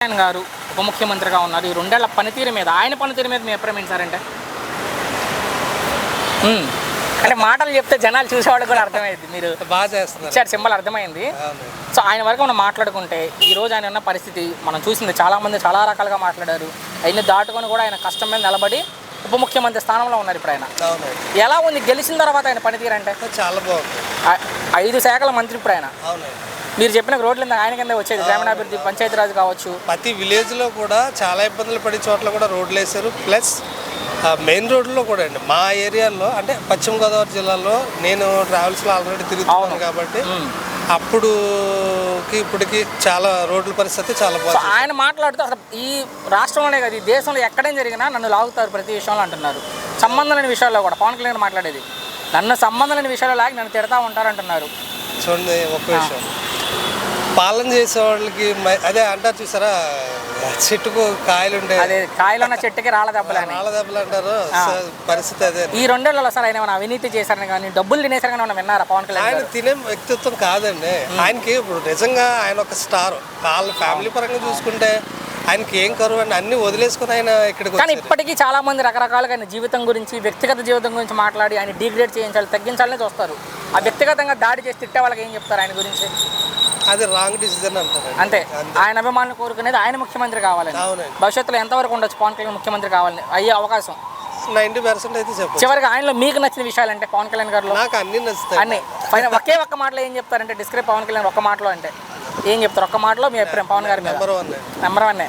జగన్ గారు ఉప ముఖ్యమంత్రిగా ఉన్నారు. ఈ 2 ఏళ్ల పనితీరు మీద, ఆయన పనితీరు మీద మీ అభిప్రాయం ఏంటి సార్? అంటే మాటలు చెప్తే జనాలు చూసేవాళ్ళకి కూడా అర్థమైంది. మీరు బాగా చేస్తున్నారు, ఇచ్చారు సింబల్ అర్థమైంది. సో ఆయన వరకు మనం మాట్లాడుకుంటే ఈ రోజు ఆయన ఉన్న పరిస్థితి మనం చూసింది. చాలామంది చాలా రకాలుగా మాట్లాడారు. అయినా దాటుకొని కూడా ఆయన కష్టం మీద నిలబడి ఉప ముఖ్యమంత్రి స్థానంలో ఉన్నారు ఇప్పుడు ఆయన. ఎలా ఉంది గెలిచిన తర్వాత ఆయన పనితీరు? అంటే చాలా బాగుంది. 5 శాఖల మంత్రి ఇప్పుడు ఆయన. మీరు చెప్పిన రోడ్లు ఆయన కింద వచ్చేది, గ్రామీణాభివృద్ధి, పంచాయతీరాజ్ కావచ్చు. ప్రతి విలేజ్లో కూడా చాలా ఇబ్బందులు పడే చోట్ల కూడా రోడ్లు వేశారు. ప్లస్ మెయిన్ రోడ్లో కూడా అండి, మా ఏరియాలో అంటే పశ్చిమ గోదావరి జిల్లాలో నేను ట్రావెల్స్లో ఆల్రెడీ తిరుగుతున్నాను కాబట్టి అప్పుడుకి ఇప్పటికి చాలా రోడ్ల పరిస్థితి చాలా బాగుంది. ఆయన మాట్లాడుతూ అసలు ఈ రాష్ట్రంలోనే కదా, ఈ దేశంలో ఎక్కడేం జరిగినా నన్ను లాగుతారు ప్రతి విషయంలో అంటున్నారు. సంబంధం లేని విషయాల్లో కూడా పవన్ కళ్యాణ్ మాట్లాడేది, నన్ను సంబంధం లేని విషయాల్లో లాగి నన్ను తిడతా ఉంటారు అంటున్నారు. చూడండి, ఒక విషయం, పాలన చేసే వాళ్ళకి అదే అంటారు చూసారా, చెట్టుకు కాయలు ఉంటాయి, అదే కాయలు ఉన్న చెట్టుకి రాళ్ళ దెబ్బలు అంటారు. పరిస్థితి అదే. ఈ 2 ఏళ్లలో సార్ ఆయన అవినీతి చేశారని కానీ, డబ్బులు తినేసారని కానీ విన్నారా పవన్ కళ్యాణ్? ఆయన తినే వ్యక్తిత్వం కాదండి ఆయనకి. ఇప్పుడు నిజంగా ఆయన ఒక స్టార్. వాళ్ళ ఫ్యామిలీ పరంగా చూసుకుంటే ఆయనకి ఏం కరువు అని అన్ని వదిలేసుకుని ఆయన ఇక్కడికి. కానీ ఇప్పటికీ చాలా మంది రకరకాలుగా ఆయన జీవితం గురించి, వ్యక్తిగత జీవితం గురించి మాట్లాడి ఆయన డిగ్రేడ్ చేయించాలి, తగ్గించాలని చూస్తారు. ఆ వ్యక్తిగతంగా దాడి చేసి తిట్టే వాళ్ళకి ఏం చెప్తారు ఆయన గురించి? అది రాంగ్ డిసిజన్ అంటారు. అంతే. ఆయన అభిమానులు కోరుకునేది ఆయన ముఖ్యమంత్రి కావాలని. భవిష్యత్తులో ఎంతవరకు ఉండొచ్చు పవన్ కళ్యాణ్ ముఖ్యమంత్రి కావాలని అయ్యే అవకాశం? 90% అయితే చెప్పచ్చు. చివరికి ఆయనలో మీకు నచ్చిన విషయాలు అంటే పవన్ కళ్యాణ్ గారు? నాకు అన్ని నచ్చుతాయి. అన్ని ఒక్క మాటలో ఏం చెప్తారంటే డిస్క్రైబ్ పవన్ కళ్యాణ్ ఒక్క మాటలో అంటే ఏం చెప్తారు? ఒక్క మాటలో మీ అభిప్రాయం పవన్ గారి మీద? నెంబర్ 1.